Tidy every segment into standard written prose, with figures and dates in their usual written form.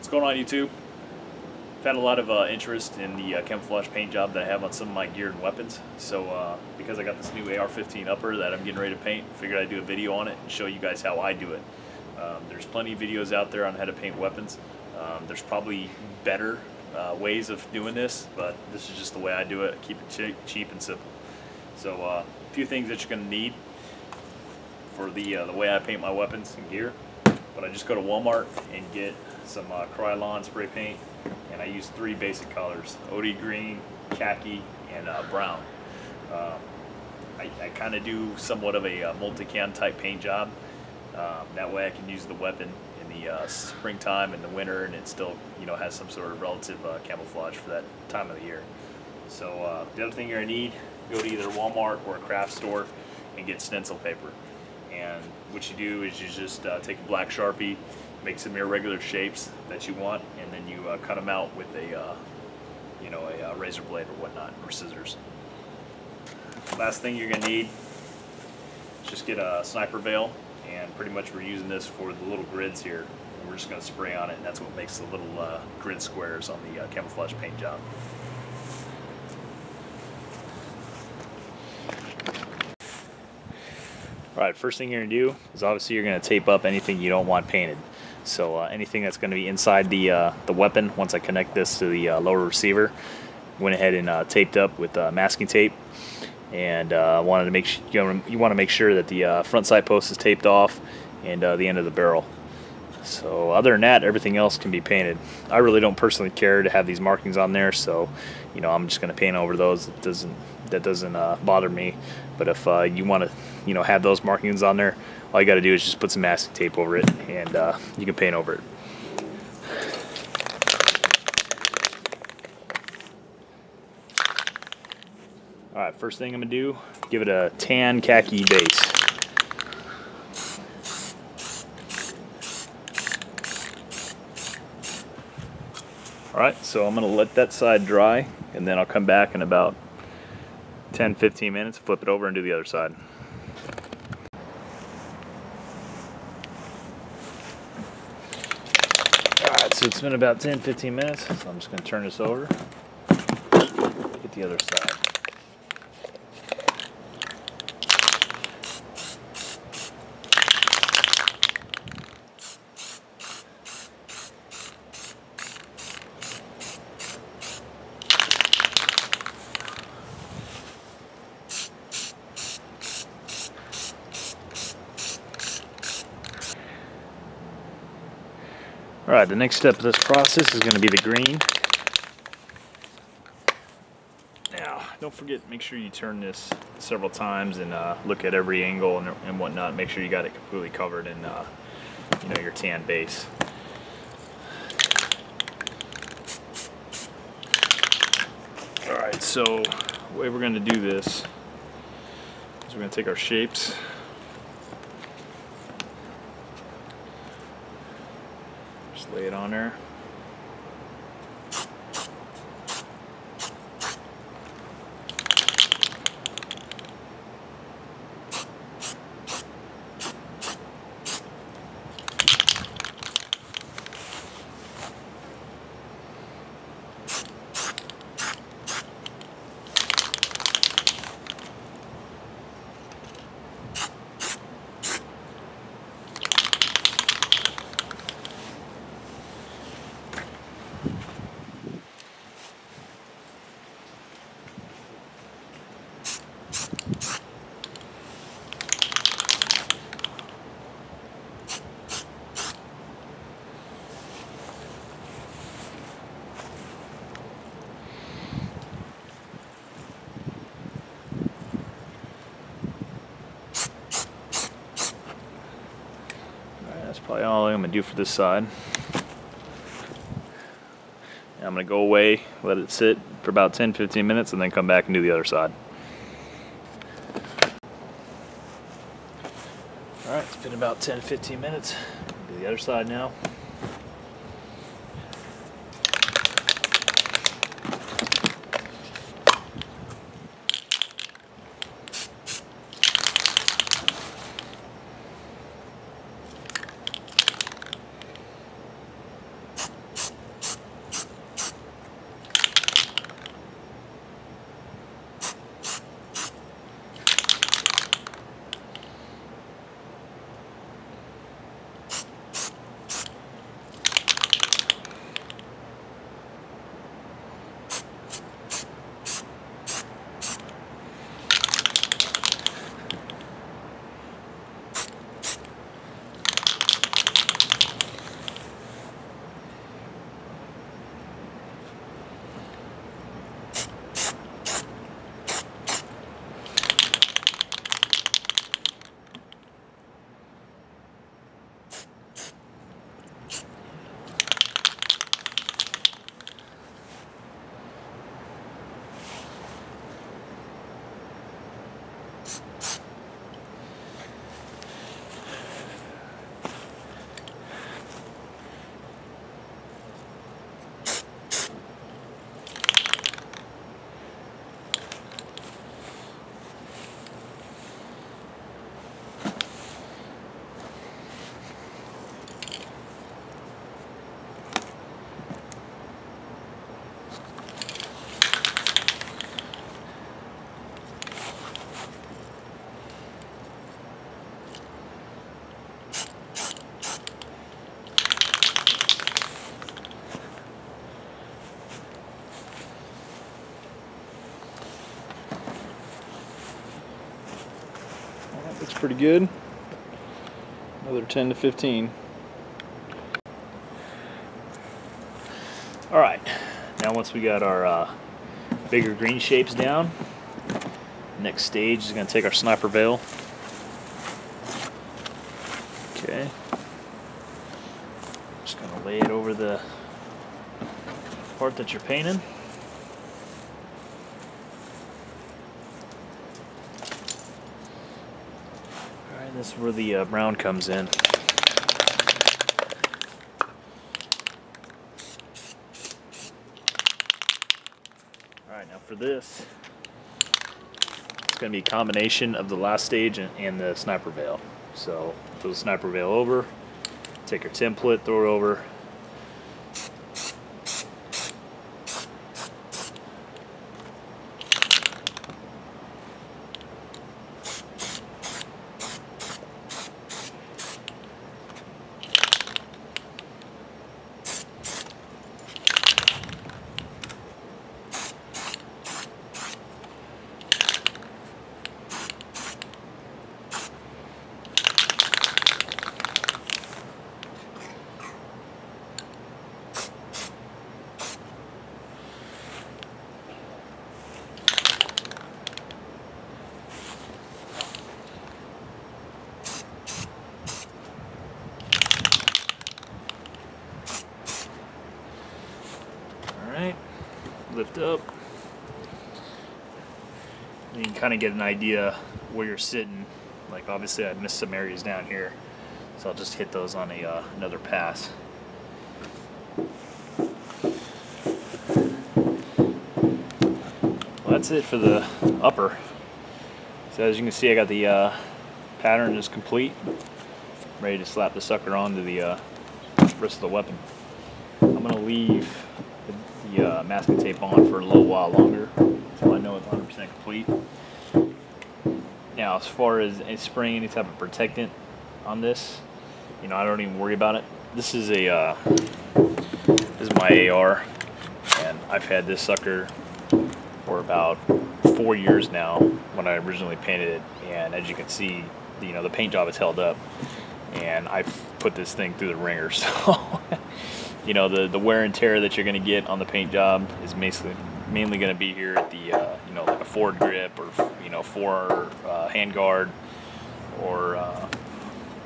What's going on, YouTube? I've had a lot of interest in the camouflage paint job that I have on some of my gear and weapons. So because I got this new AR-15 upper that I'm getting ready to paint, I figured I'd do a video on it and show you guys how I do it. There's plenty of videos out there on how to paint weapons. There's probably better ways of doing this, but this is just the way I do it. I keep it cheap and simple. So a few things that you're going to need for the way I paint my weapons and gear. But I just go to Walmart and get some Krylon spray paint, and I use three basic colors: OD green, khaki, and brown. I kind of do somewhat of a multi-cam type paint job. That way I can use the weapon in the springtime and the winter, and it still, you know, has some sort of relative camouflage for that time of the year. So the other thing you're gonna need, go to either Walmart or a craft store and get stencil paper. And what you do is you just take a black Sharpie, make some irregular shapes that you want, and then you cut them out with a a razor blade or whatnot, or scissors. Last thing you're gonna need is just get a sniper veil, and pretty much we're using this for the little grids here, and we're just gonna spray on it, and that's what makes the little grid squares on the camouflage paint job. Alright, first thing you're going to do is obviously you're going to tape up anything you don't want painted. So anything that's going to be inside the weapon, once I connect this to the lower receiver, went ahead and taped up with masking tape. And wanted to make you want to make sure that the front sight post is taped off, and the end of the barrel. So other than that, everything else can be painted. I really don't personally care to have these markings on there, so I'm just going to paint over those. That doesn't bother me. But if you want to have those markings on there, all you got to do is just put some masking tape over it, and you can paint over it. Alright, first thing I'm going to do, give it a tan khaki base. Alright, so I'm going to let that side dry, and then I'll come back in about 10-15 minutes, flip it over and do the other side. Alright, so it's been about 10-15 minutes, so I'm just going to turn this over, get the other side. Alright, the next step of this process is going to be the green. Now, don't forget, make sure you turn this several times and look at every angle and whatnot. Make sure you got it completely covered in your tan base. Alright, so the way we're going to do this is we're going to take our shapes. Lay it on there. That's probably all I'm going to do for this side. And I'm going to go away, let it sit for about 10-15 minutes, and then come back and do the other side. Alright, it's been about 10-15 minutes. Do the other side now. pretty good. Another 10 to 15. All right, now once we got our bigger green shapes down, next stage is going to take our sniper veil. Okay, just going to lay it over the part that you're painting. Alright, this is where the brown comes in. Alright, now for this, it's going to be a combination of the last stage and the sniper veil. So, throw the sniper veil over, take your template, throw it over. Alright, lift up. And you can kind of get an idea where you're sitting. Like obviously I missed some areas down here, so I'll just hit those on another pass. Well, that's it for the upper. So as you can see, I got the pattern is complete. Ready to slap the sucker onto the rest of the weapon. I'm going to leave the masking tape on for a little while longer until I know it's 100% complete. Now, as far as spraying any type of protectant on this, you know, I don't even worry about it. This is my AR, and I've had this sucker for about 4 years now when I originally painted it, and as you can see, you know, the paint job is held up, and I've put this thing through the ringer. So you know, the wear and tear that you're going to get on the paint job is mainly going to be here at the you know, like a forward grip, or you know, for hand guard, or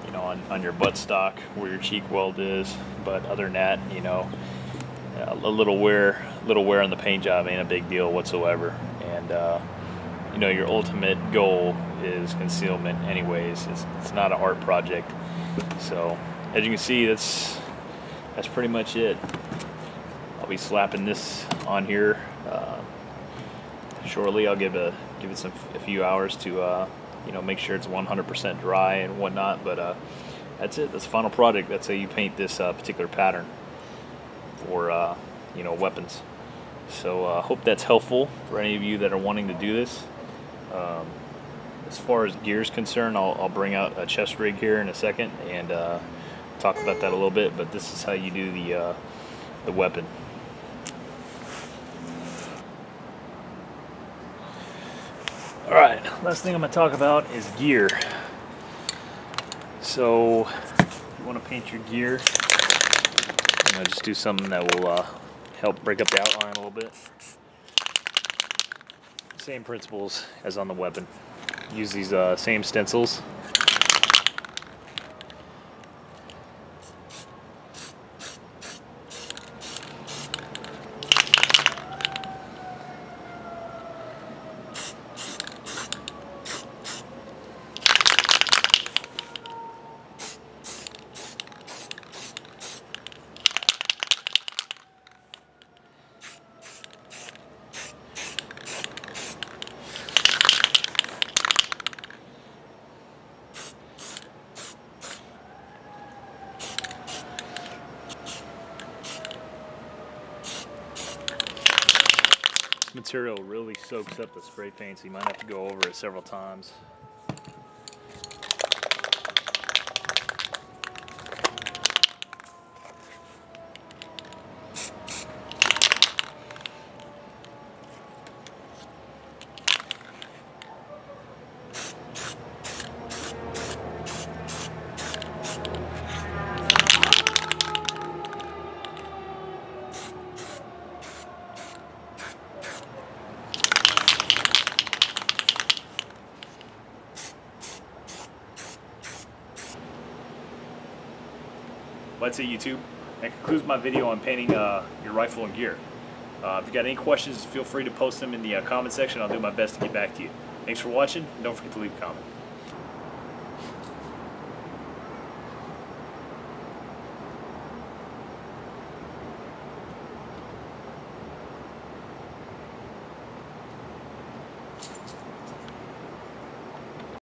you know, on your buttstock where your cheek weld is. But other than that, you know, a little wear on the paint job ain't a big deal whatsoever. And you know, your ultimate goal is concealment anyways. It's not an art project. So as you can see, that's pretty much it. I'll be slapping this on here shortly. I'll give it a few hours to you know, make sure it's 100% dry and whatnot. But that's it. That's the final product. That's how you paint this particular pattern for you know, weapons. So hope that's helpful for any of you that are wanting to do this. As far as gear is concerned, I'll bring out a chest rig here in a second and talk about that a little bit, but this is how you do the weapon. Alright, last thing I'm going to talk about is gear. So if you want to paint your gear, you know, just do something that will help break up the outline a little bit. Same principles as on the weapon. Use these same stencils. Material really soaks up the spray paint, so you might have to go over it several times. Well, that's it, YouTube. That concludes my video on painting your rifle and gear. If you got any questions, feel free to post them in the comment section. I'll do my best to get back to you. Thanks for watching, and don't forget to leave a comment.